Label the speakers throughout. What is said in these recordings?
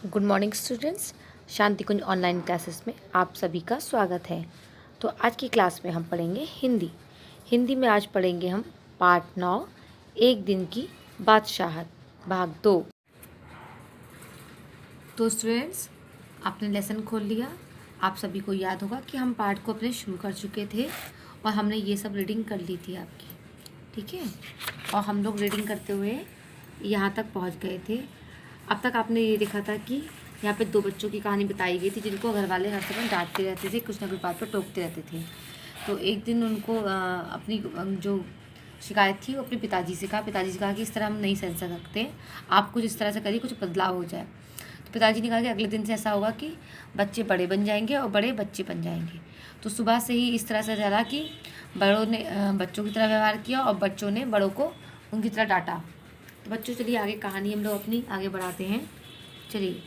Speaker 1: Good morning students. Shanti Kunj online classes में आप सभी का स्वागत है। तो आज की क्लास में हम पढ़ेंगे हिंदी में आज पढ़ेंगे हम पार्ट 9 एक दिन की बादशाहत भाग 2। तो स्टूडेंट्स, आपने लेसन खोल लिया। आप सभी को याद होगा कि हम पार्ट को अपने शुरू कर चुके थे और हमने ये सब रीडिंग कर ली थी आपकी, ठीक है। और हम लोग रीडिंग करते हुए यहाँ तक पहुँच गए थे। अब तक आपने ये देखा था कि यहाँ पे दो बच्चों की कहानी बताई गई थी जिनको घर वाले हर समय डांटते रहते थे, कुछ ना कुछ बात पर टोकते रहते थे। तो एक दिन उनको अपनी जो शिकायत थी वो अपने पिताजी से कहा कि इस तरह हम नहीं सहन सकते, आप कुछ इस तरह से करिए, कुछ बदलाव हो जाए। तो पिताजी ने कहा कि अगले दिन से ऐसा होगा कि बच्चे बड़े बन जाएंगे और बड़े बच्चे बन जाएंगे। तो सुबह से ही इस तरह से चला कि बड़ों ने बच्चों की तरह व्यवहार किया और बच्चों ने बड़ों को उनकी तरह डांटा। तो बच्चों चलिए आगे कहानी हम लोग अपनी आगे बढ़ाते हैं। चलिए,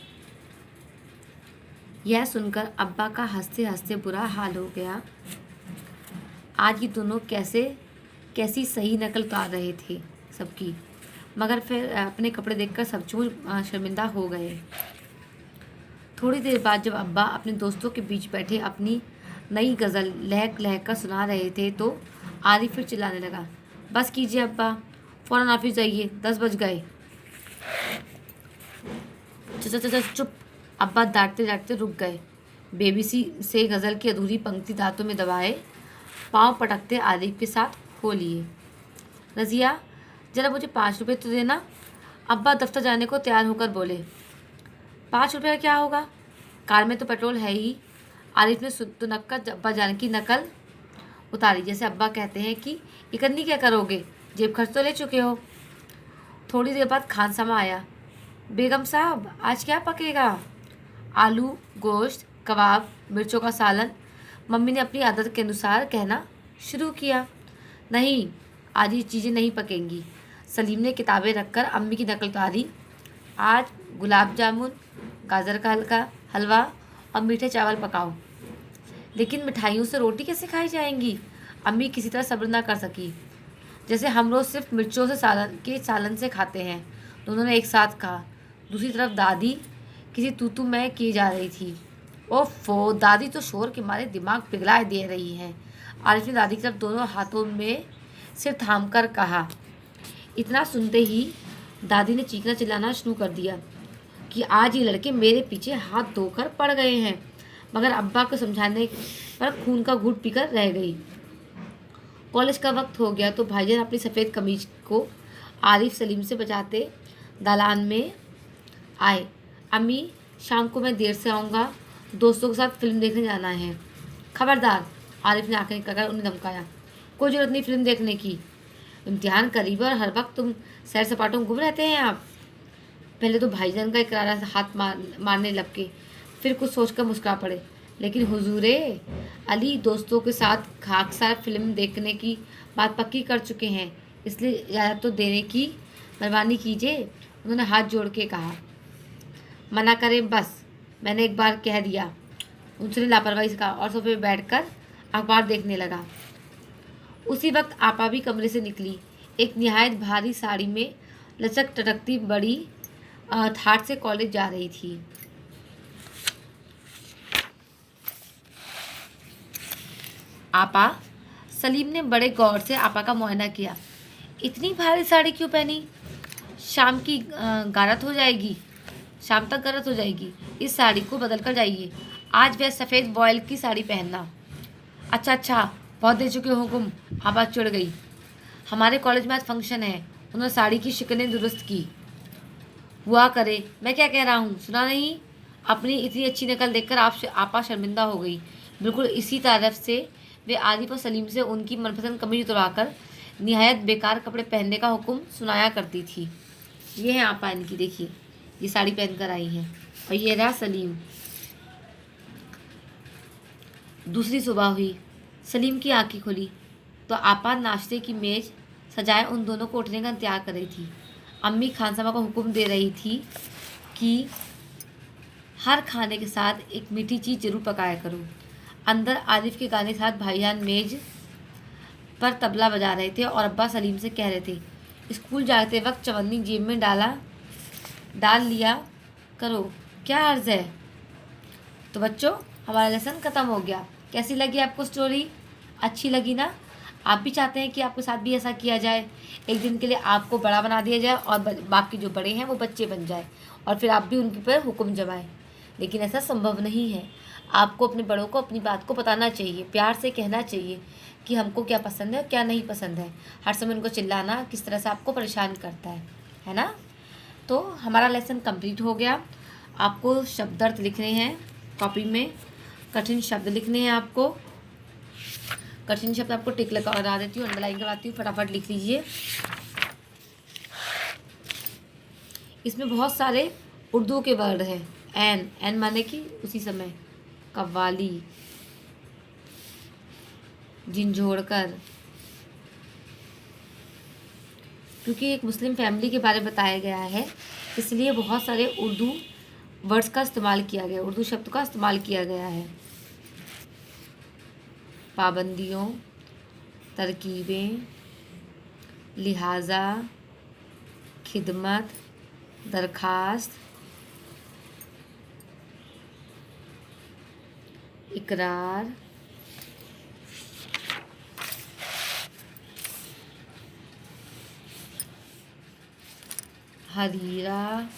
Speaker 1: यह सुनकर अब्बा का हंसते हंसते बुरा हाल हो गया। आज ये दोनों कैसी सही नकल उतार रहे थे सबकी, मगर फिर अपने कपड़े देखकर सचमुच शर्मिंदा हो गए। थोड़ी देर बाद जब अब्बा अपने दोस्तों के बीच बैठे अपनी नई गज़ल लहक लहक कर सुना रहे थे तो आरिफ फिर चिल्लाने लगा, बस कीजिए अब्बा, फ़ौरन ऑफिस जाइए, 10 बज गए। चुप। अब्बा डांटते डांटते रुक गए। बेबी सी से गज़ल की अधूरी पंक्ति दांतों में दबाए पाँव पटकते आरिफ के साथ हो लिए। रज़िया, जरा मुझे 5 रुपये तो देना। अब्बा दफ्तर जाने को तैयार होकर बोले। 5 रुपये का क्या होगा, कार में तो पेट्रोल है ही। आरिफ ने सुतुनक्का अब्बा जान की नकल उतारी, जैसे अब्बा कहते हैं कि इकन्नी क्या करोगे, जेब खर्च तो ले चुके हो। थोड़ी देर बाद खानसामा आया। बेगम साहब, आज क्या पकेगा? आलू, गोश्त, कबाब, मिर्चों का सालन। मम्मी ने अपनी आदत के अनुसार कहना शुरू किया। नहीं, आज ये चीज़ें नहीं पकेंगी। सलीम ने किताबें रखकर अम्मी की नकल उतारी। आज गुलाब जामुन, गाजर का हलवा और मीठे चावल पकाओ। लेकिन मिठाइयों से रोटी कैसे खाई जाएंगी? अम्मी किसी तरह सब्र ना कर सकी। जैसे हम रोज़ सिर्फ मिर्चों से सालन से खाते हैं, दोनों ने एक साथ कहा। दूसरी तरफ दादी किसी तूतू में की जा रही थी। ओफो, दादी तो शोर के मारे दिमाग पिघला दे रही हैं। आरिफ ने दादी की तरफ दोनों हाथों में सिर थामकर कहा। इतना सुनते ही दादी ने चीखना चिल्लाना शुरू कर दिया कि आज ये लड़के मेरे पीछे हाथ धोकर पड़ गए हैं, मगर अब्बा को समझाने पर खून का घूंट पीकर रह गई। कॉलेज का वक्त हो गया तो भाईजान अपनी सफ़ेद कमीज को आरिफ सलीम से बचाते दालान में आए। अम्मी, शाम को मैं देर से आऊँगा, दोस्तों के साथ फिल्म देखने जाना है। खबरदार, आरिफ ने आंखें कर उन्हें धमकाया। कोई ज़रूरत नहीं फिल्म देखने की, इम्तिहान करीब है और हर वक्त तुम सैर सपाटों में घूम रहते हैं आप। पहले तो भाईजान का इकरारा हाथ मारने लपके, फिर कुछ सोचकर मुस्कुरा पड़े। लेकिन हुजूरे अली दोस्तों के साथ खाकसार फिल्म देखने की बात पक्की कर चुके हैं, इसलिए इजाज़त तो देने की मेहरबानी कीजिए, उन्होंने हाथ जोड़ के कहा। मना करें बस, मैंने एक बार कह दिया, उसने लापरवाही से कहा और सोफे पर बैठकर अखबार देखने लगा। उसी वक्त आपा भी कमरे से निकली। एक निहायत भारी साड़ी में लचक टटकती बड़ी थाट से कॉलेज जा रही थी। आपा, सलीम ने बड़े गौर से आपा का मुआयना किया। इतनी भारी साड़ी क्यों पहनी? शाम की गारत हो जाएगी, शाम तक गलत हो जाएगी। इस साड़ी को बदल कर जाइए। आज वह सफ़ेद वॉयल की साड़ी पहनना। अच्छा, बहुत दे चुके हो हुक्म, आवाज़ चिढ़ गई। हमारे कॉलेज में आज फंक्शन है, उन्होंने साड़ी की शिकनें दुरुस्त की। हुआ करे, मैं क्या कह रहा हूँ, सुना नहीं? अपनी इतनी अच्छी नकल देखकर आपा शर्मिंदा हो गई। बिल्कुल इसी तरफ से वे आरिफ और सलीम से उनकी मनपसंद कमीज उतरवाकर निहायत बेकार कपड़े पहनने का हुक्म सुनाया करती थी। ये है आपा इनकी, देखिए ये साड़ी पहनकर आई हैं और ये रहा सलीम। दूसरी सुबह हुई। सलीम की आंखें खुली तो आपा नाश्ते की मेज सजाए उन दोनों को उठने का इंतजार कर रही थी। अम्मी खानसामा को हुक्म दे रही थी कि हर खाने के साथ एक मीठी चीज़ जरूर पकाया करो। अंदर आरिफ के गाने के साथ भाईजान मेज पर तबला बजा रहे थे और अब्बा सलीम से कह रहे थे, स्कूल जाते वक्त चवन्नी जेब में डाल लिया करो, क्या अर्ज है। तो बच्चों हमारा लेसन ख़त्म हो गया। कैसी लगी आपको स्टोरी? अच्छी लगी ना? आप भी चाहते हैं कि आपके साथ भी ऐसा किया जाए, एक दिन के लिए आपको बड़ा बना दिया जाए और बाकी जो बड़े हैं वो बच्चे बन जाए और फिर आप भी उनके पर हुक्म जमाएं। लेकिन ऐसा संभव नहीं है। आपको अपने बड़ों को अपनी बात को बताना चाहिए, प्यार से कहना चाहिए कि हमको क्या पसंद है और क्या नहीं पसंद है। हर समय उनको चिल्लाना किस तरह से आपको परेशान करता है ना। तो हमारा लेसन कंप्लीट हो गया। आपको शब्दार्थ लिखने हैं कॉपी में, कठिन शब्द लिखने हैं आपको। कठिन शब्द आपको टिक लगा देती हूँ, अंडरलाइन करवाती हूँ, फटाफट लिख लीजिए। इसमें बहुत सारे उर्दू के वर्ड हैं। एन माने कि उसी समय, कव्वाली, झिंझोड़कर, क्योंकि एक मुस्लिम फैमिली के बारे में बताया गया है इसलिए बहुत सारे उर्दू वर्ड्स का इस्तेमाल किया गया, उर्दू शब्द का इस्तेमाल किया गया है। पाबंदियों, तरकीबें, लिहाजा, खिदमत, दरखास्त, इकरार, हरीरा,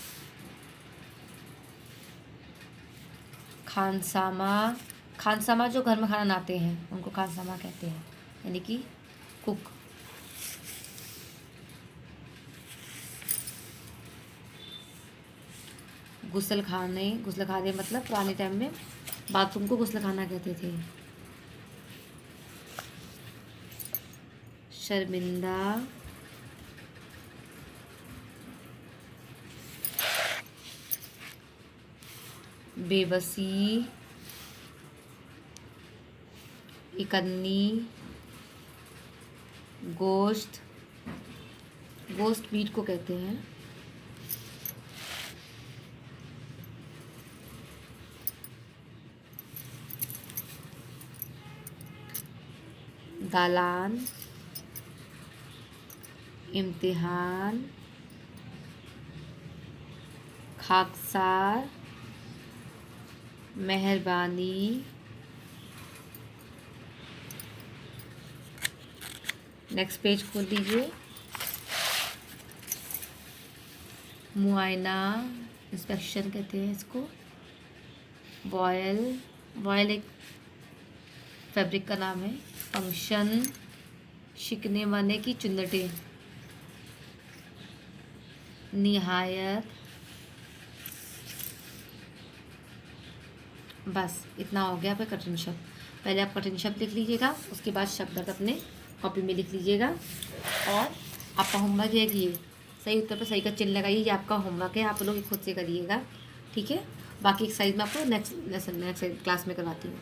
Speaker 1: खानसामा। खानसामा जो घर में खाना बनाते हैं उनको खानसामा कहते हैं, यानी कि कुक। गुस्ल खाने मतलब पुराने टाइम में बाथरूम को गुस्ल खाना कहते थे। शर्मिंदा, बेबसी, इकन्नी, गोश्त मीट को कहते हैं। दालान, इम्तिहान, खाकसार, मेहरबानी, नेक्स्ट पेज खोल दीजिए। मुआयना, इंस्पेक्शन कहते हैं इसको। वॉयल एक फैब्रिक का नाम है। फंक्शन, शिकने माने की चुन्नटे। निहायत, बस इतना हो गया आपका कठिन शब्द। पहले आप कठिन शब्द लिख लीजिएगा, उसके बाद शब्द अपने कॉपी में लिख लीजिएगा। और आपका होमवर्क है कि ये सही उत्तर पर सही का चिन्ह लगाइए, ये आपका होमवर्क है, आप लोग खुद से करिएगा, ठीक है। बाकी एक्सरसाइज में आपको नेक्स्ट क्लास में करवाती हूँ।